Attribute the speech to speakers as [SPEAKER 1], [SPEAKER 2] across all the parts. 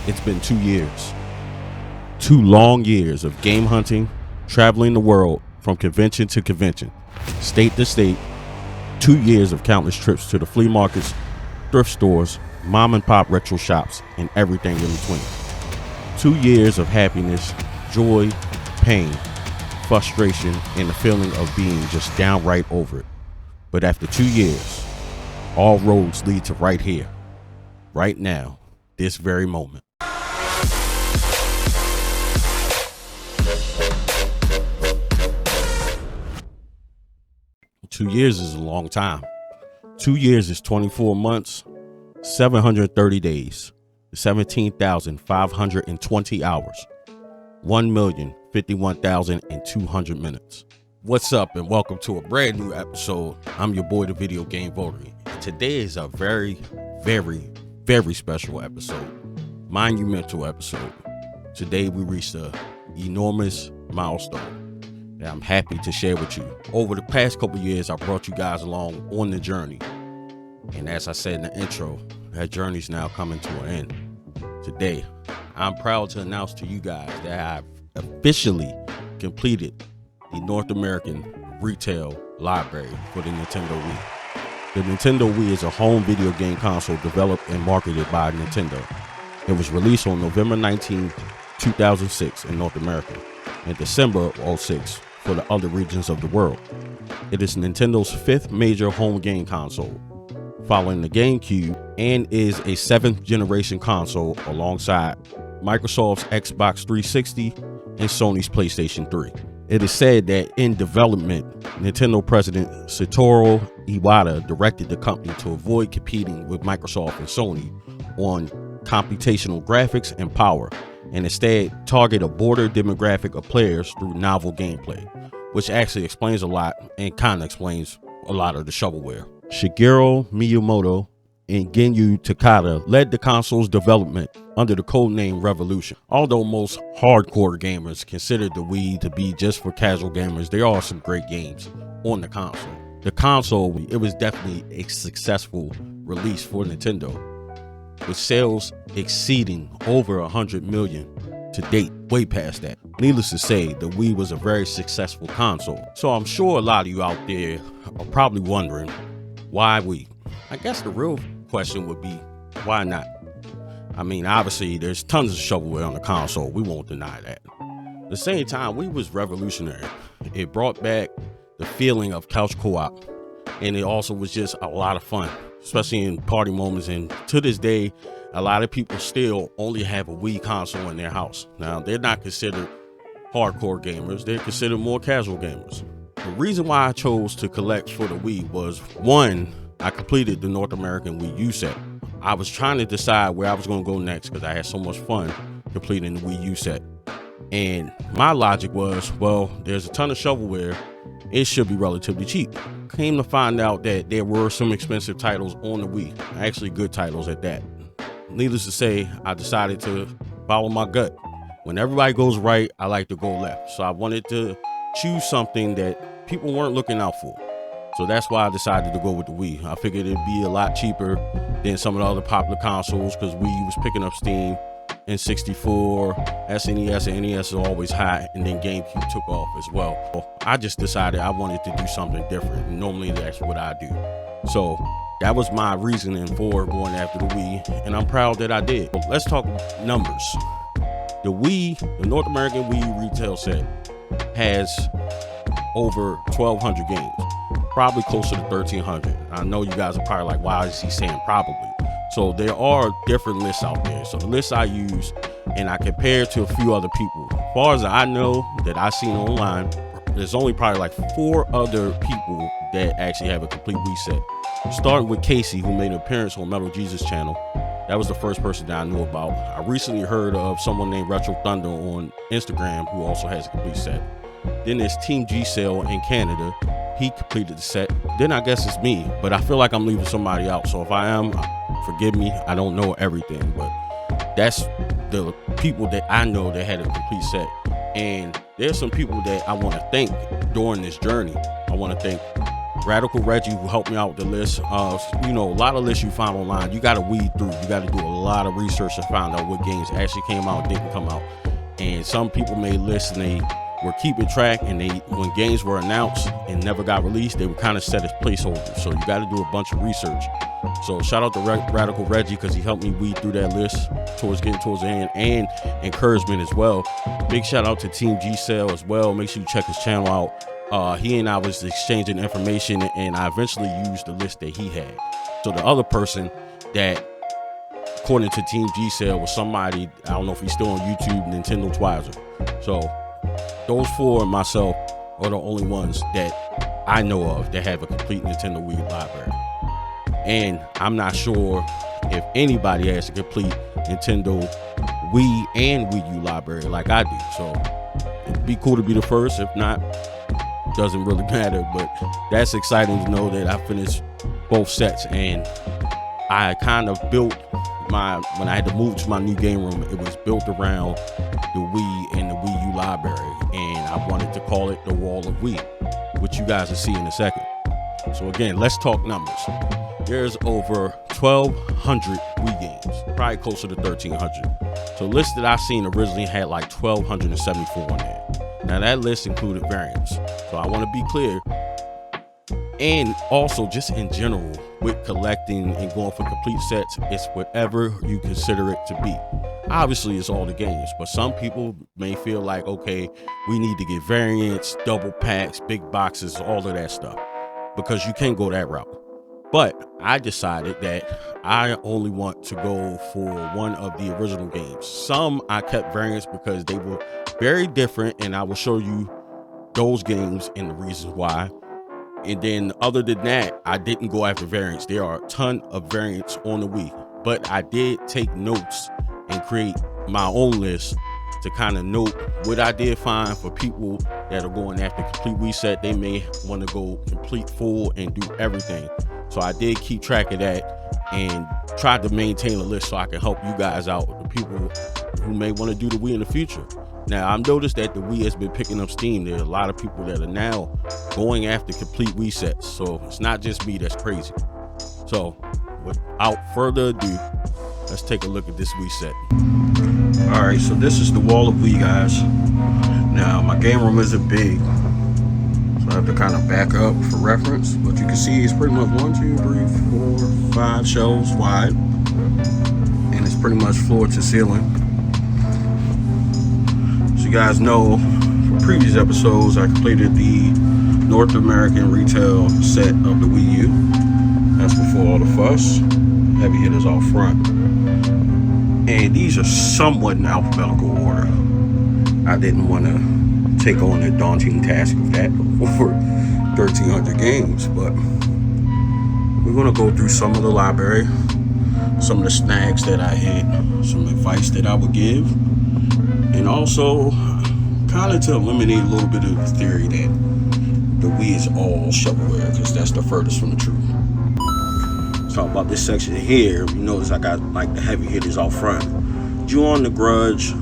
[SPEAKER 1] It's been 2 years. 2 long years of game hunting, traveling the world from convention to convention, state to state. 2 years of countless trips to the flea markets, thrift stores, mom and pop retro shops, and everything in between. 2 years of happiness, joy, pain, frustration, and the feeling of being just downright over it. But after 2 years, all roads lead to right here, right now, this very moment. 2 years is a long time. 2 years is 24 months, 730 days, 17,520 hours, 1,051,200 minutes. What's up, and welcome to a brand new episode. I'm your boy, the VideoGameVotary. Today is a very, very, very special episode, monumental episode. Today we reached an enormous milestone that I'm happy to share with you. Over the past couple years, I brought you guys along on the journey. And as I said in the intro, that journey's now coming to an end. Today, I'm proud to announce to you guys that I've officially completed the North American retail library for the Nintendo Wii. The Nintendo Wii is a home video game console developed and marketed by Nintendo. It was released on November 19, 2006 in North America, and December of 2006 for the other regions of the world. It is Nintendo's 5th major home game console, following the GameCube, and is a 7th generation console alongside Microsoft's Xbox 360 and Sony's PlayStation 3. It is said that in development, Nintendo President Satoru Iwata directed the company to avoid competing with Microsoft and Sony on computational graphics and power, and instead target a broader demographic of players through novel gameplay, which actually explains a lot and kind of explains a lot of the shovelware. Shigeru Miyamoto and Genyu Takada led the console's development under the codename Revolution. Although most hardcore gamers consider the Wii to be just for casual gamers, there are some great games on the console. The console, it was definitely a successful release for Nintendo, with sales exceeding over 100 million to date, way past that. Needless to say, the Wii was a very successful console. So I'm sure a lot of you out there are probably wondering, why Wii? I guess the real question would be, why not? I mean, obviously there's tons of shovelware on the console, we won't deny that. At the same time, Wii was revolutionary. It brought back the feeling of couch co-op, and it also was just a lot of fun, especially in party moments. And to this day, a lot of people still only have a Wii console in their house. Now, they're not considered hardcore gamers, they're considered more casual gamers. The reason why I chose to collect for the Wii was, one, I completed the North American Wii U set. I was trying to decide where I was going to go next because I had so much fun completing the Wii U set. And my logic was, well, there's a ton of shovelware, it should be relatively cheap. Came to find out that there were some expensive titles on the Wii, actually good titles at that. Needless to say, I decided to follow my gut. When everybody goes right, I like to go left. So I wanted to choose something that people weren't looking out for. So that's why I decided to go with the Wii. I figured it'd be a lot cheaper than some of the other popular consoles because Wii was picking up steam, N64, SNES, and NES are always high, and then GameCube took off as well. I just decided I wanted to do something different. Normally that's what I do. So that was my reasoning for going after the Wii, and I'm proud that I did. Let's talk numbers. The Wii, the North American Wii retail set, has over 1,200 games. Probably closer to 1,300. I know you guys are probably like, why is he saying probably? So there are different lists out there. So the list I use, and I compare to a few other people. As far as I know that I've seen online, there's only probably like 4 other people that actually have a complete Wii set. Starting with Casey, who made an appearance on Metal Jesus channel. That was the first person that I knew about. I recently heard of someone named Retro Thunder on Instagram who also has a complete set. Then there's Team G Cell in Canada. He completed the set. Then I guess it's me, but I feel like I'm leaving somebody out. So if I am, forgive me. I don't know everything, but that's the people that I know that had a complete set. And there's some people that I want to thank during this journey. I want to thank Radical Reggie, who helped me out with the list. You know, a lot of lists you find online, you got to weed through. You got to do a lot of research to find out what games actually came out, didn't come out. And some people made lists and they were keeping track, and when games were announced and never got released, they were kind of set as placeholders. So you got to do a bunch of research. So shout out to Radical Reggie, because he helped me weed through that list getting towards the end, and encouragement as well. Big shout out to Team G Cell as well. Make sure you check his channel out. He and I was exchanging information, and I eventually used the list that he had. So the other person that, according to Team G Cell, was somebody, I don't know if he's still on YouTube, Nintendo Twizer. So those four and myself are the only ones that I know of that have a complete Nintendo Wii library. And I'm not sure if anybody has a complete Nintendo Wii and Wii U library like I do. So it'd be cool to be the first. If not, doesn't really matter. But that's exciting to know that I finished both sets, and I kind of built when I had to move to my new game room, it was built around the Wii and the Wii U library, and I wanted to call it the Wall of Wii, which you guys will see in a second. So again, let's talk numbers. There's over 1,200 Wii games, probably closer to 1,300. So the list that I seen originally had like 1,274 on there. Now that list included variants. So I want to be clear, and also just in general with collecting and going for complete sets, it's whatever you consider it to be. Obviously it's all the games, but some people may feel like, okay, we need to get variants, double packs, big boxes, all of that stuff, because you can't go that route. But I decided that I only want to go for one of the original games. Some I kept variants because they were very different, and I will show you those games and the reasons why. And then other than that, I didn't go after variants. There are a ton of variants on the Wii, but I did take notes and create my own list to kind of note what I did find for people that are going after complete Wii set. They may want to go complete full and do everything. So I did keep track of that and tried to maintain a list so I can help you guys out, the people who may want to do the Wii in the future. Now, I've noticed that the Wii has been picking up steam. There are a lot of people that are now going after complete Wii sets. So it's not just me that's crazy. So without further ado, let's take a look at this Wii set. All right, so this is the Wall of Wii, guys. Now, my game room isn't big, so I have to kind of back up for reference. But you can see it's pretty much 1, 2, 3, 4, 5 shelves wide. And it's pretty much floor to ceiling. You guys know from previous episodes I completed the North American retail set of the Wii U. That's before all the fuss. Heavy hitters out front, and these are somewhat in alphabetical order. I didn't want to take on the daunting task of that over 1,300 games, but we're going to go through some of the library, some of the snags that I had, some advice that I would give, and also kind of to eliminate a little bit of the theory that the Wii is all shovelware, because that's the furthest from the truth. Let's talk about this section here. You notice I got like the heavy hitters out front. Ju-On, The Grudge,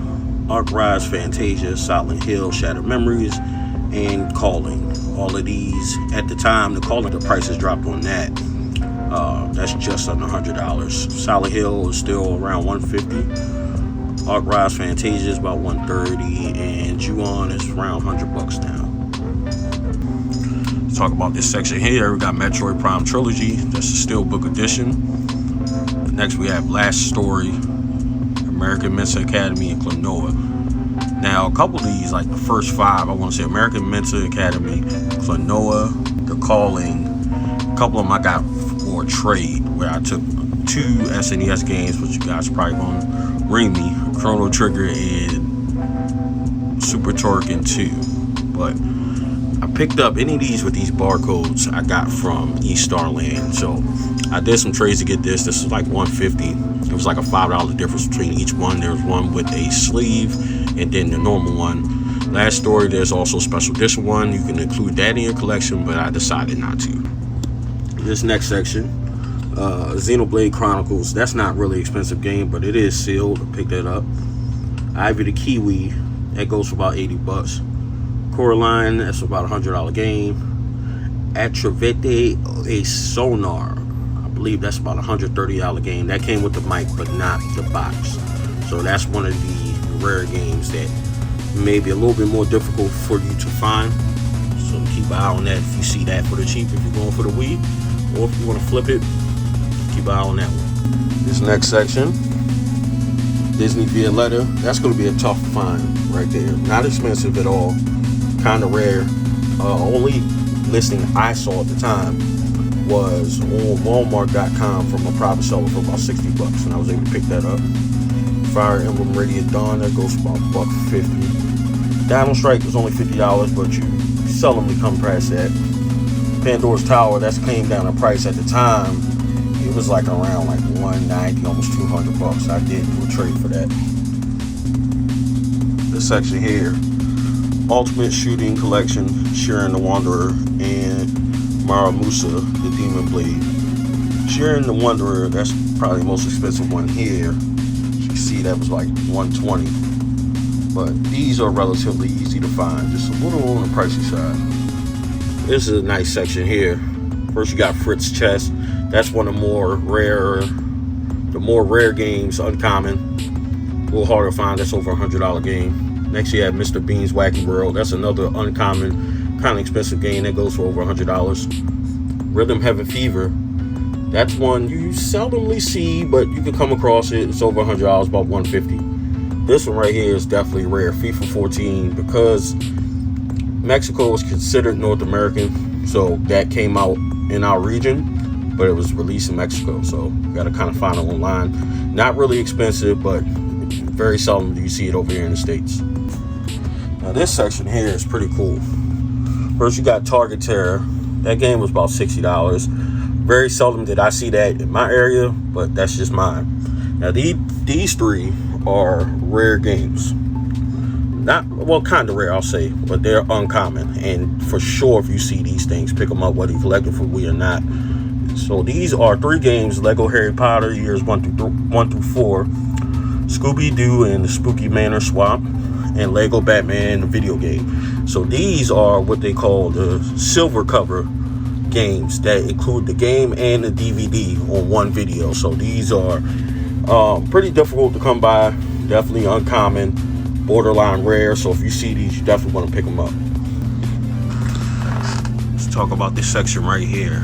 [SPEAKER 1] Arc Rise, Fantasia, Silent Hill, Shattered Memories, and Calling. All of these, at the time, the Calling, the prices dropped on that. That's just under $100. Silent Hill is still around $150. Arc Rise, Fantasia is about $130, and Ju-On is around $100 now. Let's talk about this section here. We got Metroid Prime Trilogy. That's the Steelbook edition. Next we have Last Story, American Mensa Academy, and Klonoa. Now a couple of these, like the first 5, I want to say American Mensa Academy, Klonoa, The Calling. A couple of them I got for a trade, where I took 2 SNES games, which you guys probably gonna ring me, Chrono Trigger and Super Turrican 2. But I picked up any of these with these barcodes I got from East Starland. So I did some trades to get this. This is like $150. It was like a $5 difference between each one. There's one with a sleeve and then the normal one. Last Story, there's also a special edition one. You can include that in your collection, but I decided not to. This next section, Xenoblade Chronicles. That's not really expensive game, but it is sealed. I picked that up. Ivy the Kiwi, that goes for about $80. Coraline, that's about a $100 game. Atravete a Sonar. I believe that's about $130 game. That came with the mic, but not the box. So that's one of the rare games that may be a little bit more difficult for you to find. So keep an eye on that if you see that for the cheap, if you're going for the Wii, or if you want to flip it, keep an eye on that one. This next section, Disney Violetta. That's going to be a tough find right there. Not expensive at all, kind of rare. Only listing I saw at the time was on Walmart.com from a private seller for about $60, and I was able to pick that up. Fire Emblem Radiant Dawn, that goes for about $1.50. Dino Strike was only $50, but you seldomly come past that. Pandora's Tower, that's came down in price at the time. It was like around like $190, almost $200. I did do a trade for that. This section here, Ultimate Shooting Collection, Shiren the Wanderer, and Maramusa, the Demon Blade. Shiren the Wanderer, that's probably the most expensive one here. You see that was like $120. But these are relatively easy to find, just a little on the pricey side. This is a nice section here. First you got Fritz Chess. That's one of the more rare games, uncommon. A little harder to find, that's over $100 game. Next you have Mr. Bean's Wacky World. That's another uncommon, kind of expensive game that goes for over $100. Rhythm Heaven Fever. That's one you seldomly see, but you can come across it. It's over $100, about $150. This one right here is definitely rare. FIFA 14, because Mexico is considered North American, so that came out in our region, but it was released in Mexico, so you got to kind of find it online. Not really expensive, but very seldom do you see it over here in the States. Now this section here is pretty cool. First you got Target Terror. That game was about $60. Very seldom did I see that in my area, but that's just mine. Now these three are rare games. Not, well, kind of rare, I'll say, but they're uncommon. And for sure, if you see these things, pick them up, whether you collect them for Wii or not. So these are three games: Lego Harry Potter years 1 through 4, Scooby-Doo and the Spooky Manor Swamp, and Lego Batman the video game. So these are what they call the silver cover games that include the game and the DVD on one video. So these are pretty difficult to come by, definitely uncommon, borderline rare. So if you see these, you definitely want to pick them up. Let's talk about this section right here.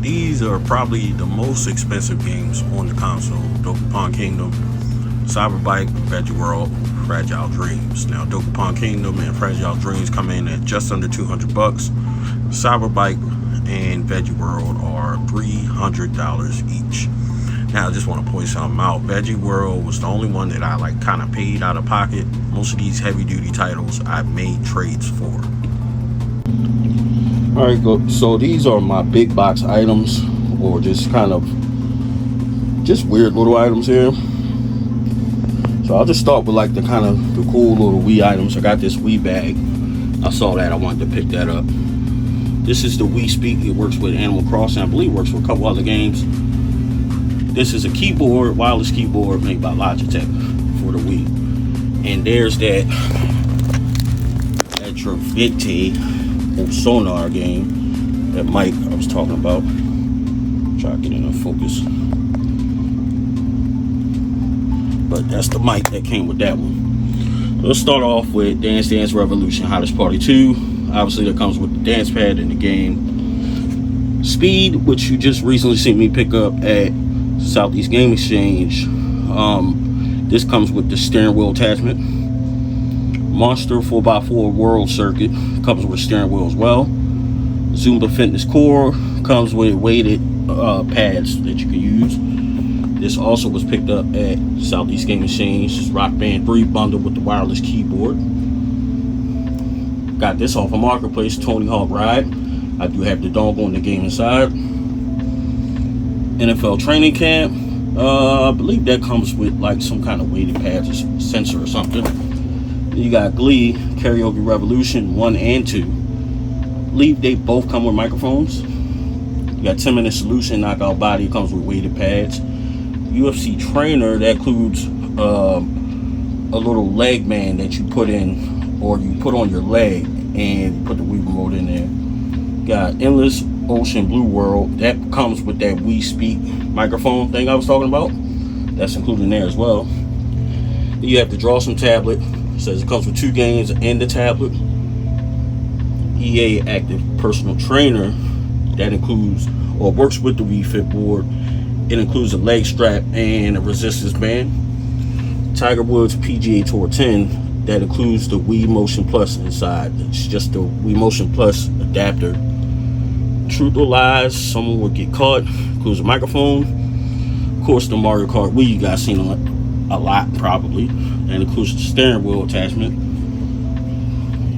[SPEAKER 1] These are probably the most expensive games on the console: Dokapon Kingdom, Cyberbike, Veggie World, Fragile Dreams. Now Dokapon Kingdom and Fragile Dreams come in at just under $200. Cyberbike and Veggie World are $300 each. Now I just want to point something out. Veggie World was the only one that I like kind of paid out of pocket. Most of these heavy duty titles I made trades for. Alright, so these are my big box items, or just kind of just weird little items here. So I'll just start with like the kind of the cool little Wii items. I got this Wii bag. I saw that, I wanted to pick that up. This is the Wii Speak. It works with Animal Crossing. I believe it works with a couple other games. This is a keyboard, wireless keyboard made by Logitech for the Wii. And there's that Atravete Sonar game, that mic I was talking about. Try to get in focus. But that's the mic that came with that one. Let's start off with Dance Dance Revolution Hottest Party 2. Obviously that comes with the dance pad in the game. Speed, which you just recently seen me pick up at Southeast Game Exchange. This comes with the steering wheel attachment. Monster 4x4 World Circuit comes with steering wheel as well. Zumba Fitness Core comes with weighted pads that you can use. This also was picked up at Southeast Game Exchange. This is Rock Band 3 bundled with the wireless keyboard. Got this off of Marketplace, Tony Hawk Ride. I do have the dongle in the game inside. NFL Training Camp. I believe that comes with like some kind of weighted pads or sensor or something. Then you got Glee, Karaoke Revolution 1 and 2. I believe they both come with microphones. You got 10-Minute Solution, Knockout Body, comes with weighted pads. UFC Trainer, that includes a little leg band that you put in, or you put on your leg, and you put the Wii remote in there. got Endless Ocean Blue World. That comes with that We Speak microphone thing I was talking about. That's included in there as well. You have to draw some tablet. It says it comes with 2 games and the tablet. EA Active Personal Trainer. That includes, or works with the Wii Fit board. It includes a leg strap and a resistance band. Tiger Woods PGA Tour 10. That includes the Wii Motion Plus inside. It's just the Wii Motion Plus adapter. Truth or Lies, Someone Would Get Caught. Includes a microphone. Of course, the Mario Kart Wii, you guys seen a lot probably. And includes the steering wheel attachment.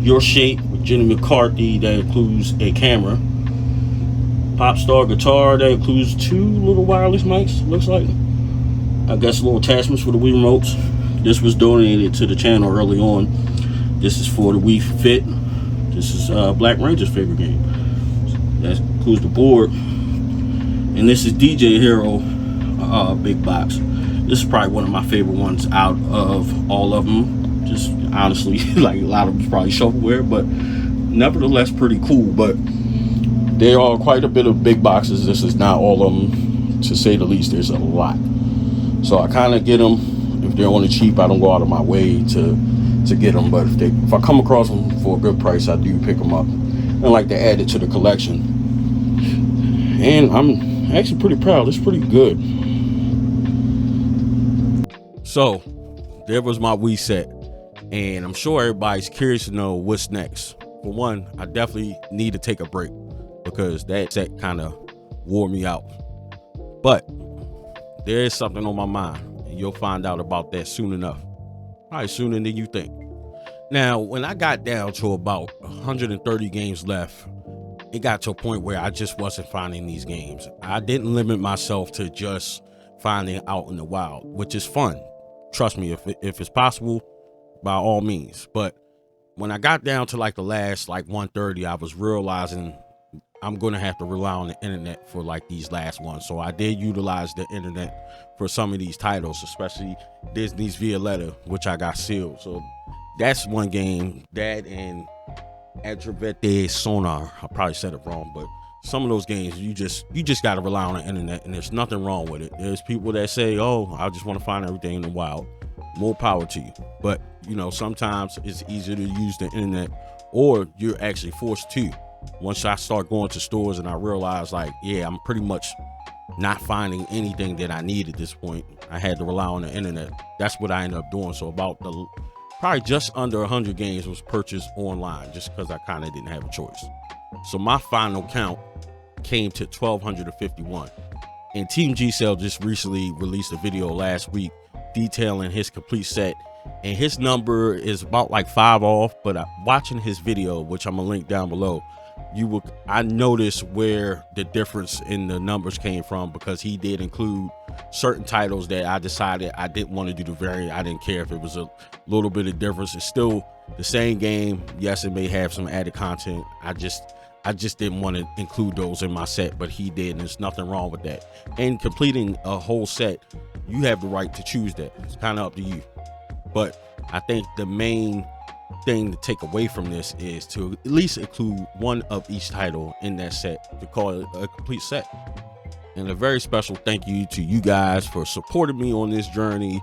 [SPEAKER 1] Your Shape with Jenny McCarthy. That includes a camera. Popstar Guitar. That includes 2 little wireless mics, looks like. I guess little attachments for the Wii remotes. This was donated to the channel early on. This is for the Wii Fit. This is BlakRanger's favorite game. That includes the board. And this is DJ Hero big box. This is probably one of my favorite ones out of all of them. Just honestly, like a lot of them is probably shovelware, but nevertheless pretty cool. But there are quite a bit of big boxes. This is not all of them, to say the least. There's a lot. So I kind of get them. If they're on the cheap, I don't go out of my way to get them. But if I come across them for a good price, I do pick them up. I like to add it to the collection. And I'm actually pretty proud. It's pretty good. So there was my Wii set. And I'm sure everybody's curious to know what's next. For one, I definitely need to take a break because that set kind of wore me out. But there is something on my mind. You'll find out about that soon enough. Probably sooner than you think. Now, when I got down to about 130 games left, it got to a point where I just wasn't finding these games. I didn't limit myself to just finding out in the wild, which is fun. Trust me, if it's possible, by all means. But when I got down to like the last 130, I was realizing I'm going to have to rely on the internet for like these last ones. So I did utilize the internet for some of these titles, especially Disney's Violetta, which I got sealed. So that's one game. That and Atravete Sonar. I probably said it wrong, but some of those games you just got to rely on the internet, and there's nothing wrong with it. There's people that say, oh, I just want to find everything in the wild. More power to you. But you know, sometimes it's easier to use the internet, or you're actually forced to. Once I start going to stores and I realize yeah, I'm pretty much not finding anything that I need at this point, I had to rely on the internet. That's what I ended up doing. So probably just under 100 games was purchased online, just because I kind of didn't have a choice. So my final count came to 1,251. And Team G Cell just recently released a video last week detailing his complete set, and his number is about 5 off. But watching his video, which I'm gonna link down below, I noticed where the difference in the numbers came from, because he did include certain titles that I decided I didn't want to do the variant. I didn't care if it was a little bit of difference. It's still the same game. Yes, it may have some added content. I just didn't want to include those in my set, but he did, and there's nothing wrong with that. And completing a whole set, you have the right to choose that. It's kind of up to you. But I think the main thing to take away from this is to at least include one of each title in that set to call it a complete set. And a very special thank you to you guys for supporting me on this journey.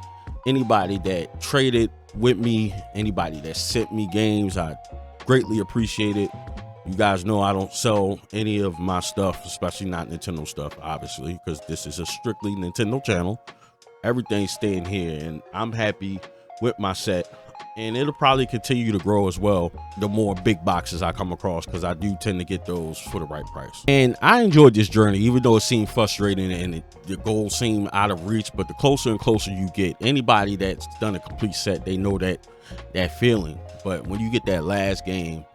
[SPEAKER 1] Anybody that traded with me, anybody that sent me games, I greatly appreciate it. You guys know I don't sell any of my stuff, especially not Nintendo stuff, obviously, because this is a strictly Nintendo channel. Everything's staying here, and I'm happy with my set. And it'll probably continue to grow as well the more big boxes I come across, because I do tend to get those for the right price. And I enjoyed this journey, even though it seemed frustrating and the goals seem out of reach. But the closer and closer you get, anybody that's done a complete set, they know that feeling. But when you get that last game,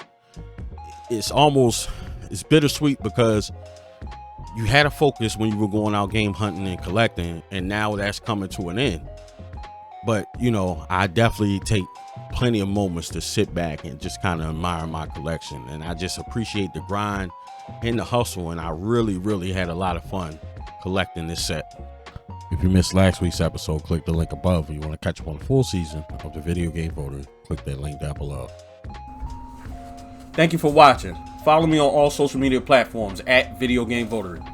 [SPEAKER 1] it's bittersweet, because you had a focus when you were going out game hunting and collecting, and now that's coming to an end. But you know, I definitely take plenty of moments to sit back and just kind of admire my collection, and I just appreciate the grind and the hustle, and I really had a lot of fun collecting this set. If you missed last week's episode, click the link above. If you want to catch up on the full season of the Video Game Votary, click that link down below. Thank you for watching.
[SPEAKER 2] Follow me on all social media platforms at VideoGameVotary.